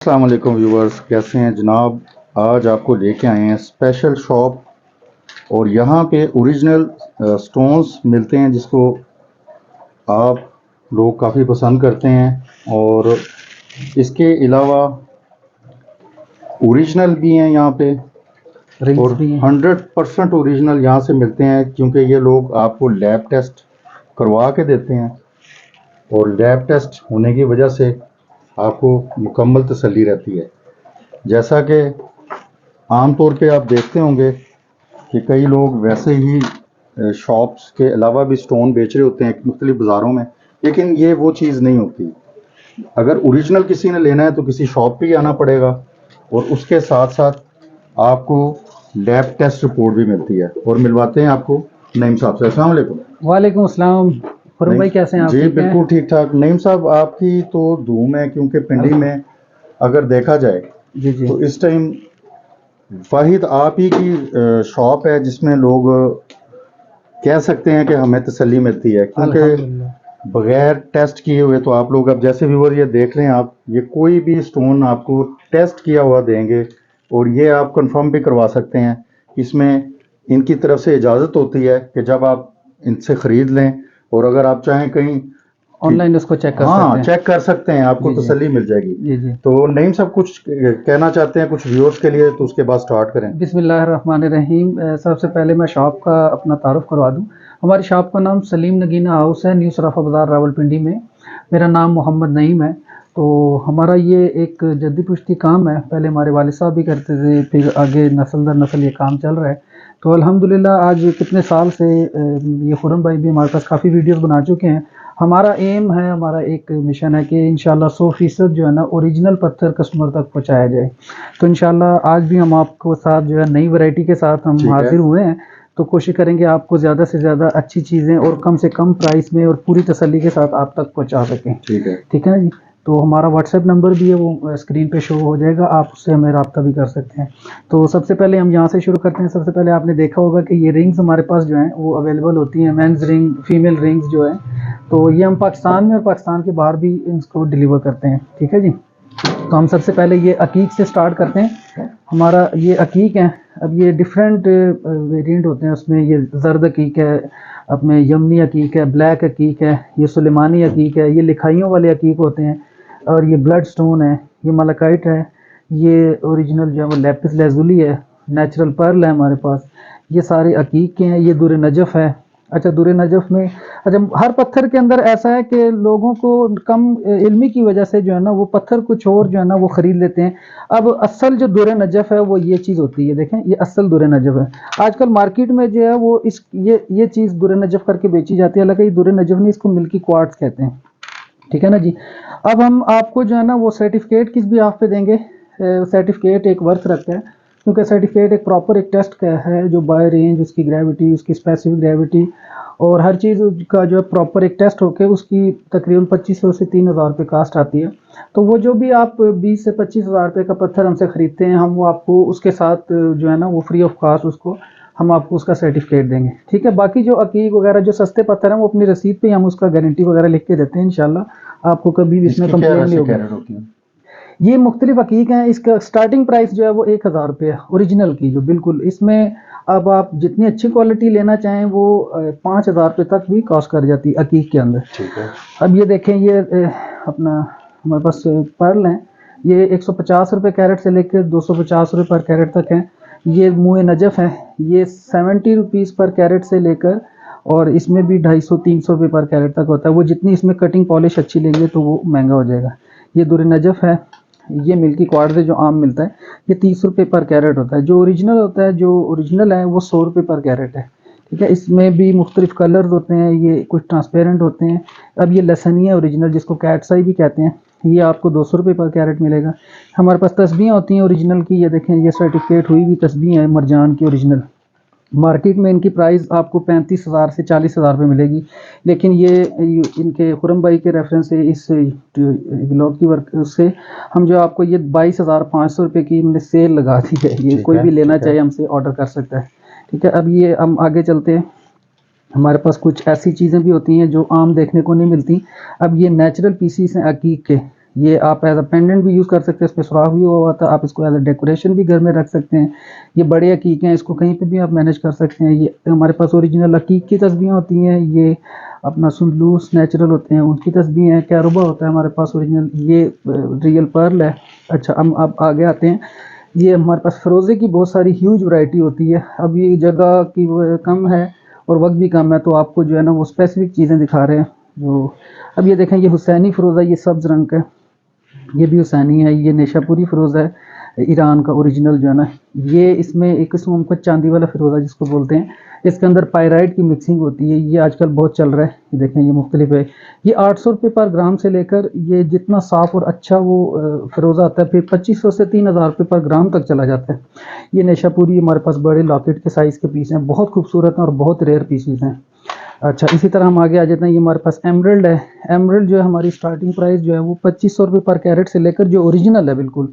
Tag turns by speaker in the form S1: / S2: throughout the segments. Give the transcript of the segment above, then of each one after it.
S1: अस्सलाम वालेकुम व्यूवर्स, कैसे हैं जनाब। आज आपको लेके आए हैं स्पेशल शॉप और यहाँ पे ओरिजिनल स्टोन्स मिलते हैं जिसको आप लोग काफ़ी पसंद करते हैं। और इसके अलावा ओरिजिनल भी हैं यहाँ पे और 100% ओरिजिनल यहाँ से मिलते हैं, क्योंकि ये लोग आपको लैब टेस्ट करवा के देते हैं और लैब टेस्ट होने की वजह से आपको मुकम्मल तसल्ली रहती है। जैसा कि आम तौर पे आप देखते होंगे कि कई लोग वैसे ही शॉप्स के अलावा भी स्टोन बेच रहे होते हैं मुख्तलिफ बाज़ारों में, लेकिन ये वो चीज़ नहीं होती। अगर ओरिजिनल किसी ने लेना है तो किसी शॉप पे ही आना पड़ेगा और उसके साथ साथ आपको लैब टेस्ट रिपोर्ट भी मिलती है। और मिलवाते हैं आपको नईम साहब से। अस्सलाम वालेकुम।
S2: वालेकुम अस्सलाम। फरुख भाई कैसे हैं आप?
S1: जी बिल्कुल ठीक ठाक। नईम साहब, आपकी तो धूम है, क्योंकि पिंडी में अगर देखा जाए
S2: जी जी
S1: तो इस टाइम वाहिद आप ही की शॉप है जिसमें लोग कह सकते हैं कि हमें तसल्ली मिलती है, क्योंकि
S2: अल्हम्दुलिल्लाह।
S1: बगैर टेस्ट किए हुए तो आप लोग अब जैसे व्यूअर ये देख रहे हैं, आप ये कोई भी स्टोन आपको टेस्ट किया हुआ देंगे और ये आप कंफर्म भी करवा सकते हैं। इसमें इनकी तरफ से इजाज़त होती है कि जब आप इनसे ख़रीद लें और अगर आप चाहें कहीं
S2: ऑनलाइन उसको चेक कर सकते हैं।
S1: चेक कर सकते हैं, आपको
S2: जी जी
S1: तसल्ली मिल जाएगी।
S2: जी जी।
S1: तो नईम साहब कुछ कहना चाहते हैं कुछ व्यूअर्स के लिए, तो उसके बाद स्टार्ट करें।
S2: बिस्मिल्लाहिर्रहमानिर्रहीम। सबसे पहले मैं शॉप का अपना तारुफ करवा दूं। हमारी शॉप का नाम सलीम नगीना हाउस है, न्यू सराफा बाज़ार रावलपिंडी में। मेरा नाम मोहम्मद नईम है। तो हमारा ये एक जद्दी पुश्ती काम है। पहले हमारे वालिद साहब भी करते थे, फिर आगे नस्ल दर नस्ल ये काम चल रहा है। तो अल्हम्दुलिल्लाह आज कितने साल से ये खुरम भाई भी हमारे पास काफ़ी वीडियोस बना चुके हैं। हमारा एम है, हमारा एक मिशन है कि इंशाल्लाह 100% जो है ना ओरिजिनल पत्थर कस्टमर तक पहुंचाया जाए। तो इंशाल्लाह आज भी हम आपको साथ जो है नई वैरायटी के साथ हम हाजिर हुए हैं। तो कोशिश करेंगे आपको ज़्यादा से ज़्यादा अच्छी चीज़ें और कम से कम प्राइस में और पूरी तसल्ली के साथ आप तक पहुंचा सकें। ठीक है ना जी। तो हमारा व्हाट्सएप नंबर भी है, वो स्क्रीन पे शो हो जाएगा, आप उससे हमें रब्ता भी कर सकते हैं। तो सबसे पहले हम यहाँ से शुरू करते हैं। सबसे पहले आपने देखा होगा कि ये रिंग्स हमारे पास जो हैं वो अवेलेबल होती हैं, मेंस रिंग, फीमेल रिंग्स जो है। तो ये हम पाकिस्तान में और पाकिस्तान के बाहर भी इसको डिलीवर करते हैं। ठीक है जी। तो हम सबसे पहले ये अकीक से स्टार्ट करते हैं। हमारा ये अकीक है। अब ये डिफरेंट वेरिएंट होते हैं, उसमें ये जर्द अकीक है, अपने यमनी अकीक है, ब्लैक अकीक है, ये सुलेमानी अकीक है, ये लिखाइयों वाले अकीक होते हैं, और ये ब्लड स्टोन है, ये मलाकाइट है, ये ओरिजिनल जो है वो लैपिस लेजुली है, नेचुरल पर्ल है हमारे पास। ये सारे अकीक के हैं। ये दुर नजफ़ है। अच्छा, दुर नजफ़ में अच्छा हर पत्थर के अंदर ऐसा है कि लोगों को कम इल्मी की वजह से जो है ना वो पत्थर कुछ और जो है ना वो ख़रीद लेते हैं। अब असल जो दुर नजफ़ है वो ये चीज़ होती है। देखें, ये असल दुर नजफ़ है। आजकल मार्केट में जो है वो इस ये चीज़ दुर नजफ़ करके बेची जाती है, हालांकि ये दुर नजफ़ नहीं, इसको मिल्की क्वार्ट्ज कहते हैं। ठीक है ना जी। अब हम आपको जो है ना वो सर्टिफिकेट किस भी आप पे देंगे। सर्टिफिकेट एक वर्थ रखता है, क्योंकि सर्टिफिकेट एक प्रॉपर एक टेस्ट का है, जो बाय रेंज उसकी ग्रेविटी, उसकी स्पेसिफिक ग्रेविटी और हर चीज़ का जो प्रॉपर एक टेस्ट होकर उसकी तकरीबन 2500 से 3000 रुपये कास्ट आती है। तो वो जो भी आप 20 से 25,000 रुपये का पत्थर हमसे ख़रीदते हैं, हम वो आपको उसके साथ जो है ना वो फ्री ऑफ कास्ट उसको हम आपको उसका सर्टिफिकेट देंगे। ठीक है। बाकी जो अकीक वगैरह जो सस्ते पत्थर हैं वो अपनी रसीद पे हम उसका गारंटी वगैरह लिख के देते हैं। इंशाल्लाह आपको कभी भी इसमें कंप्लेन नहीं होगी। ये मुख्तलिफ अकीक हैं। इसका स्टार्टिंग प्राइस जो है वो 1000 रुपये है ओरिजिनल की, जो बिल्कुल इसमें अब आप जितनी अच्छी क्वालिटी लेना चाहें वो 5000 रुपये तक भी कॉस्ट कर जाती है अकीक के अंदर। ठीक है। अब ये देखें, ये अपना हमारे पास पर्ल हैं। ये 150 रुपये कैरेट से लेकर 250 रुपये पर कैरेट तक हैं। ये मुँह नजफ़ है, ये 70 रुपीज़ पर कैरेट से लेकर और इसमें भी 250-300 रुपये पर कैरेट तक होता है। वो जितनी इसमें कटिंग पॉलिश अच्छी लेंगे तो वो महंगा हो जाएगा। ये दुर नजफ़ है। ये मिल्की क्वार्ट्ज जो आम मिलता है, ये 30 रुपये पर कैरेट होता है। जो ओरिजिनल होता है, जो ओरिजिनल है वो 100 रुपये पर कैरेट है। ठीक है। इसमें भी मुख्तलिफ कलर्स होते हैं, ये कुछ ट्रांसपेरेंट होते हैं। अब ये लसनिया ओरिजिनल, जिसको कैटसाई भी कहते हैं, ये आपको 200 रुपये पर कैरेट मिलेगा। हमारे पास तस्बीहें होती हैं ओरिजिनल की। ये देखें, ये सर्टिफिकेट हुई हुई तस्बीह है मरजान की ओरिजिनल। मार्केट में इनकी प्राइस आपको 35,000 से 40,000 रुपये मिलेगी, लेकिन ये इनके खुरम भाई के रेफरेंस से इस ब्लॉग की वर्क से हम जो आपको ये 22,500 रुपये की हमने सेल लगा दी है। ये कोई भी लेना चाहे हमसे ऑर्डर कर सकता है। ठीक है। अब ये हम आगे चलते हैं। हमारे पास कुछ ऐसी चीज़ें भी होती हैं जो आम देखने को नहीं मिलती। अब ये नेचुरल पीसीस हैं अकीक के। ये आप एज अ पेंडेंट भी यूज़ कर सकते हैं, इसमें सुराख भी हुआ हुआ था, आप इसको एज अ डेकोरेशन भी घर में रख सकते हैं। ये बड़े अकीक हैं, इसको कहीं पे भी आप मैनेज कर सकते हैं। ये हमारे पास ओरिजिनल अकीक की तस्बीहें होती हैं, ये अपना सुंदलूस नेचुरल होते हैं उनकी तस्बीहें हैं, कैरोबा होता है हमारे पास ओरिजिनल, ये रियल पर्ल है। अच्छा, हम अब आगे आते हैं। ये हमारे पास फ़िरोज़े की बहुत सारी ह्यूज वैरायटी होती है। अब ये जगह की कम है और वक्त भी कम है, तो आपको जो है ना वो स्पेसिफिक चीज़ें दिखा रहे हैं। जो अब ये देखें, ये हुसैनी फ़िरोज़ा, ये सब्ज़ रंग का है, ये भी हुसैनी है। ये नेशापुरी फ़िरोज़ा है, ईरान का ओरिजिनल जो है ना। ये इसमें एक किस्म हमको चांदी वाला फ़िरोज़ा जिसको बोलते हैं, इसके अंदर पायराइट की मिक्सिंग होती है। ये आजकल बहुत चल रहा है। ये देखें, ये मुख्तलिफ है। ये 800 रुपये पर ग्राम से लेकर ये जितना साफ़ और अच्छा वो फ़िरोज़ा आता है, फिर 2500 से 3000 रुपये पर ग्राम तक चला जाता है। ये नेशापुरी हमारे पास बड़े लॉकेट के साइज़ के पीस हैं, बहुत खूबसूरत हैं और बहुत रेयर पीसीज हैं। अच्छा, इसी तरह हम आगे आ जाते हैं। ये हमारे पास एमरल्ड है। एमरल्ड जो है, हमारी स्टार्टिंग प्राइस जो है वो 2500 रुपये पर कैरेट से लेकर, जो ओरिजिनल है बिल्कुल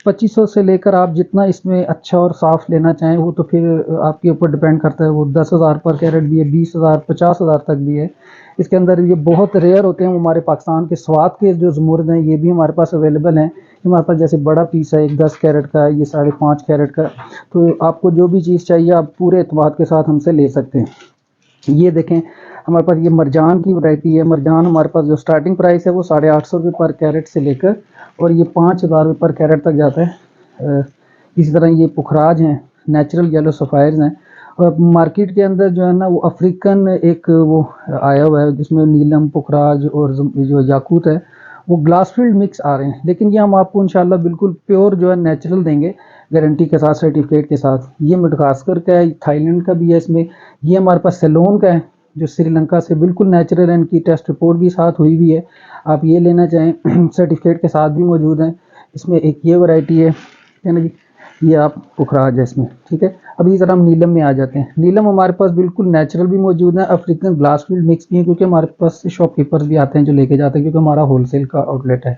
S2: 2500 से लेकर, आप जितना इसमें अच्छा और साफ़ लेना चाहें वो तो फिर आपके ऊपर डिपेंड करता है। वो 10,000 पर कैरेट भी है, 20,000, 50,000 तक भी है। इसके अंदर ये बहुत रेयर होते हैं, वो हमारे पाकिस्तान के स्वाद के जो ज़मुर्द हैं ये भी हमारे पास अवेलेबल हैं। हमारे पास जैसे बड़ा पीस है, एक 10 कैरेट का, ये 5.5 कैरेट का। तो आपको जो भी चीज़ चाहिए आप पूरे एतमाद के साथ हमसे ले सकते हैं। ये देखें, हमारे पास ये मरजान की वैरायटी है। मरजान हमारे पास जो स्टार्टिंग प्राइस है वो 850 रुपये पर कैरेट से लेकर और ये 5,000 रुपये पर कैरेट तक जाता है। इसी तरह ये पुखराज हैं, नेचुरल येलो सफ़ायर्स हैं। और मार्केट के अंदर जो है ना वो अफ्रीकन एक वो आया हुआ है जिसमें नीलम, पुखराज और जो याकूत है वो ग्लास फील्ड मिक्स आ रहे हैं, लेकिन ये हम आपको इंशाल्लाह बिल्कुल प्योर जो है नेचुरल देंगे, गारंटी के साथ, सर्टिफिकेट के साथ। ये मडगास्कर का है, थाईलैंड का भी है इसमें। ये हमारे पास सेलोन का है जो श्रीलंका से बिल्कुल नेचुरल है, इनकी टेस्ट रिपोर्ट भी साथ हुई हुई है। आप ये लेना चाहें सर्टिफिकेट के साथ भी मौजूद हैं। इसमें एक ये वैरायटी है ना जी, ये आप पुखराज है इसमें, ठीक है। अब इस तरह हम नीलम में आ जाते हैं। नीलम हमारे पास बिल्कुल नेचुरल भी मौजूद है, अफ्रीकन ग्लास फील्ड मिक्स भी है, क्योंकि हमारे पास शॉपकीपर्स भी आते हैं जो लेके जाते हैं, क्योंकि हमारा होलसेल का आउटलेट है।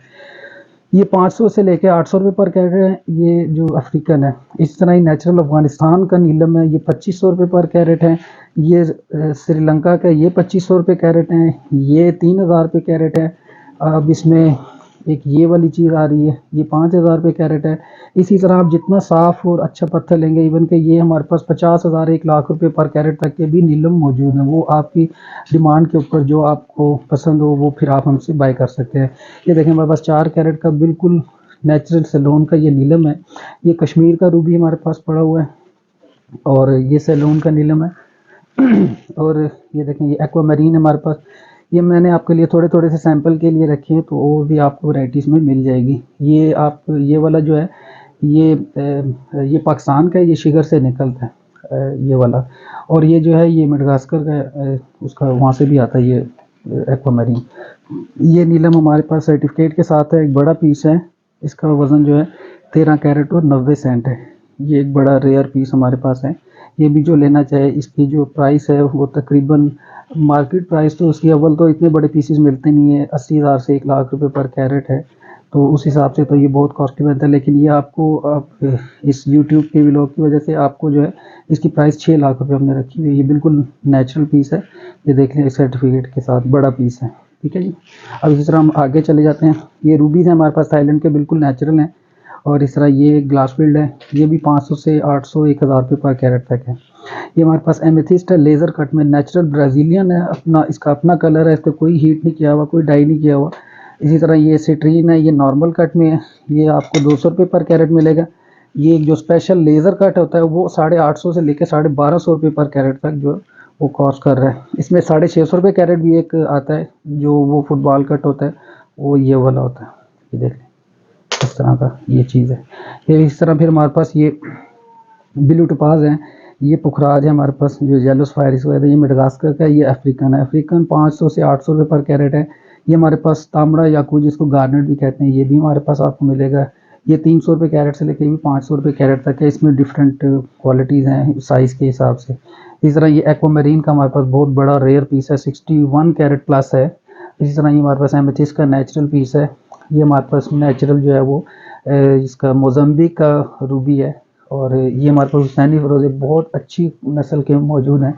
S2: ये 500 से लेके 800 रुपये पर कैरेट है, ये जो अफ्रीकन है। इस तरह ही नेचुरल अफगानिस्तान का नीलम है, ये 2500 रुपये पर कैरेट है। ये श्रीलंका का, ये 2500 रुपये कैरेट है। ये 3000 रुपये कैरेट है। अब इसमें एक ये वाली चीज़ आ रही है, ये 5000 रुपये कैरेट है। इसी तरह आप जितना साफ़ और अच्छा पत्थर लेंगे, इवन कि ये हमारे पास 50,000, 1,00,000 रुपये पर कैरेट तक के भी नीलम मौजूद हैं। वो आपकी डिमांड के ऊपर जो आपको पसंद हो वो फिर आप हमसे बाय कर सकते हैं। ये देखें, हमारे पास 4 कैरेट का बिल्कुल नेचुरल सेलोन का ये नीलम है। ये कश्मीर का रूबी हमारे पास पड़ा हुआ है और ये सेलोन का नीलम है। और ये देखें, ये एक्वामरीन है हमारे पास। ये मैंने आपके लिए थोड़े थोड़े से सैंपल के लिए रखे हैं, तो और भी आपको वैराइटीज़ में मिल जाएगी। ये आप ये वाला जो है ये पाकिस्तान का है, ये शिगर से निकलता है ये वाला। और ये जो है ये मडगास्कर का उसका वहाँ से भी आता है ये एक्वामरीन। ये नीलम हमारे पास सर्टिफिकेट के साथ है, एक बड़ा पीस है। इसका वज़न जो है 13 कैरेट और 90 सेंट है। ये एक बड़ा रेयर पीस हमारे पास है। ये भी जो लेना चाहे, इसकी जो प्राइस है वो तकरीबन मार्केट प्राइस तो उसकी अव्वल तो इतने बड़े पीसेस मिलते नहीं है, 80,000 से 1,00,000 रुपये पर कैरेट है। तो उस हिसाब से तो ये बहुत कॉस्टली बनता है, लेकिन ये आपको आप इस यूट्यूब के व्लॉग की वजह से आपको जो है इसकी प्राइस 6 लाख रुपये हमने रखी हुई है। ये बिल्कुल नेचुरल पीस है, ये देख लें सर्टिफिकेट के साथ, बड़ा पीस है, ठीक है जी। अब इस तरह हम आगे चले जाते हैं। ये रूबीज़ हैं हमारे पास, थाईलैंड के, बिल्कुल नेचुरल हैं। और इस तरह ये ग्लास फील्ड है, ये भी 500 से 800, 1,000 रुपये पर कैरेट तक है। ये हमारे पास एमेथिस्ट है, लेज़र कट में, नेचुरल ब्राज़ीलियन है, अपना इसका अपना कलर है, इसका कोई हीट नहीं किया हुआ, कोई डाई नहीं किया हुआ। इसी तरह ये सिट्रीन है, ये नॉर्मल कट में है, ये आपको 200 रुपये पर कैरेट मिलेगा। ये एक जो स्पेशल लेज़र कट होता है वो 850 से लेकर 1250 रुपये पर कैरेट तक जो वो कॉस्ट कर रहा है। इसमें 650 रुपये कैरेट भी एक आता है जो वो फुटबॉल कट होता है, वो ये वाला होता है। ये देख लें, इस तरह का ये चीज़ है। ये इस तरह फिर हमारे पास ये ब्लू टोपाज है, ये पुखराज है हमारे पास, जो येलो सफायर्स वगैरह, ये मडगास्कर का है, ये अफ्रीकन है। अफ्रीकन 500 से 800 रुपये पर कैरेट है। ये हमारे पास तांबड़ा याकूत, जिसको गार्नेट भी कहते हैं, ये भी हमारे पास आपको मिलेगा। ये 300 रुपये कैरेट से लेकर भी 500 रुपये कैरेट तक है। इसमें डिफरेंट क्वालिटीज़ हैं साइज़ के हिसाब से। इस तरह ये एक्वामरीन का हमारे पास बहुत बड़ा रेयर पीस है, 61 कैरेट प्लस है। इसी तरह ये हमारे पास एमेथिस्ट का नेचुरल पीस है। ये हमारे पास नेचुरल जो है वो इसका मोज़म्बिक का रूबी है। और ये हमारे पास हुसैनी फ़िरोज़े बहुत अच्छी नस्ल के मौजूद हैं,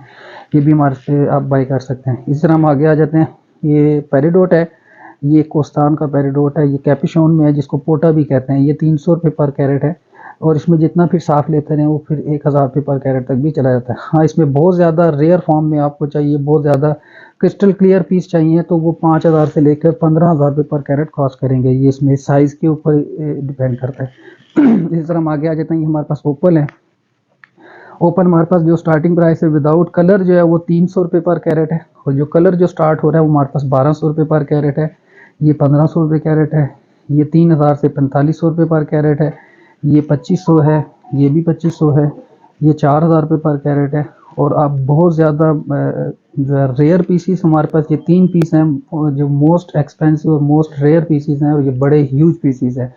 S2: ये भी हमारे से आप बाई कर सकते हैं। इस तरह हम आगे आ जाते हैं। ये पेरिडोट है, ये कोस्तान का पेरिडोट है, ये कैपिशोन में है जिसको पोटा भी कहते हैं। ये 300 रुपये पर कैरेट है और इसमें जितना फिर साफ़ लेते हैं वो फिर 1000 रुपये पर कैरेट तक भी चला जाता है। हाँ, इसमें बहुत ज़्यादा रेयर फॉर्म में आपको चाहिए, बहुत ज़्यादा क्रिस्टल क्लियर पीस चाहिए तो वो 5000 से लेकर 15,000 रुपये पर कैरेट कॉस्ट करेंगे। ये इसमें साइज़ के ऊपर डिपेंड करता है। इस तरह हम आगे आ जाते हैं। हमारे पास ओपल है। ओपन हमारे पास जो स्टार्टिंग प्राइस है विदाउट कलर जो है वो 300 रुपये पर कैरेट है और जो कलर जो स्टार्ट हो रहा है वो हमारे पास 1200 रुपये पर कैरेट है। ये 1500 रुपये कैरेट है। ये 3000 से 4500 रुपये पर कैरेट है। ये 2500 है। ये भी 2500 है। ये 4000 रुपये पर कैरेट है। और आप बहुत ज़्यादा जो है रेयर पीसीस हमारे पास ये 3 पीस हैं और जो मोस्ट एक्सपेंसिव और मोस्ट रेयर पीसीस हैं और ये बड़े ह्यूज पीसीस हैं।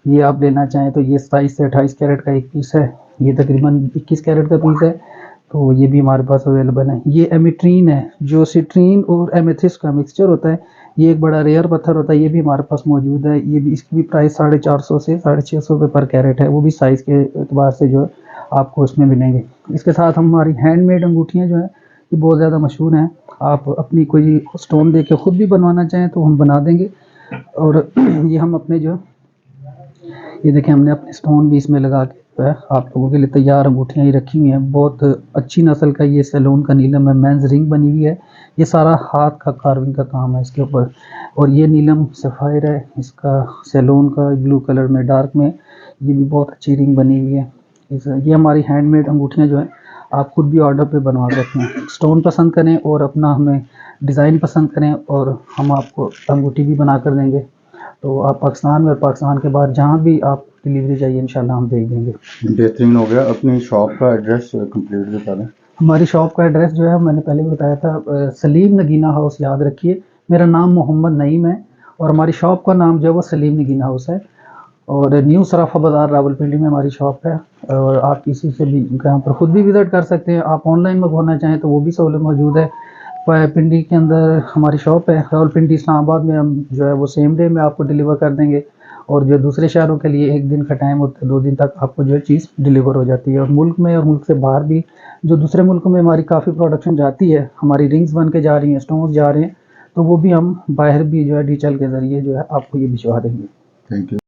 S2: ये आप लेना चाहें तो ये 27 से 28 कैरेट का एक पीस है। ये तकरीबन 21 कैरेट का पीस है तो ये भी हमारे पास अवेलेबल है। ये एमेट्रीन है, जो सिट्रीन और एमेथिस्ट का मिक्सचर होता है। ये एक बड़ा रेयर पत्थर होता है, ये भी हमारे पास मौजूद है। ये भी, इसकी भी प्राइस 450 से 650 रुपये पर कैरेट है। वो भी साइज़ के एतबार से जो आपको उसमें मिलेंगे। इसके साथ हमारी हैंडमेड अंगूठियाँ जो हैं ये बहुत ज़्यादा मशहूर हैं। आप अपनी कोई स्टोन दे के ख़ुद भी बनवाना चाहें तो हम बना देंगे। और ये हम अपने जो ये देखें हमने अपने स्टोन भी इसमें लगा के आप लोगों के लिए तैयार अंगूठियाँ ही रखी हुई हैं। बहुत अच्छी नस्ल का ये सैलून का नीलम है, मेंस रिंग बनी हुई है। ये सारा हाथ का कार्विंग का काम है इसके ऊपर। और ये नीलम सफ़ायर है, इसका सैलून का ब्लू कलर में डार्क में, ये भी बहुत अच्छी रिंग बनी हुई है। ये हमारी हैंडमेड अंगूठियाँ जो हैं आप खुद भी ऑर्डर पे बनवा सकते हैं। स्टोन पसंद करें और अपना हमें डिज़ाइन पसंद करें और हम आपको अंगूठी भी बना कर देंगे। तो आप पाकिस्तान में और पाकिस्तान के बाहर जहाँ भी आप डिलीवरी चाहिए इंशाल्लाह हम भेज देंगे।
S1: बेहतरीन हो गया। अपनी शॉप का एड्रेस कंप्लीट बता दें।
S2: हमारी शॉप का एड्रेस जो है मैंने पहले भी बताया था, सलीम नगीना हाउस, याद रखिए। मेरा नाम मोहम्मद नईम है और हमारी शॉप का नाम जो है वो सलीम नगीना हाउस है और न्यू सराफा बाज़ार रावलपिंडी में हमारी शॉप है। और आप किसी से भी यहाँ पर ख़ुद भी विज़िट कर सकते हैं। आप ऑनलाइन मंगवाना चाहें तो वो भी सहूलत मौजूद है। पिंडी के अंदर हमारी शॉप है। रावलपिंडी इस्लामाबाद में हम जो है वो सेम डे में आपको डिलीवर कर देंगे और जो दूसरे शहरों के लिए 1 दिन का टाइम होता है, 2 दिन तक आपको जो है चीज़ डिलीवर हो जाती है। और मुल्क में और मुल्क से बाहर भी जो दूसरे मुल्कों में हमारी काफ़ी प्रोडक्शन जाती है, हमारी रिंग्स बन के जा रही हैं, स्टोन्स जा रहे हैं, तो वो भी हम बाहर भी जो है डीएचएल के ज़रिए जो है आपको ये भिजवा देंगे।
S1: Thank you.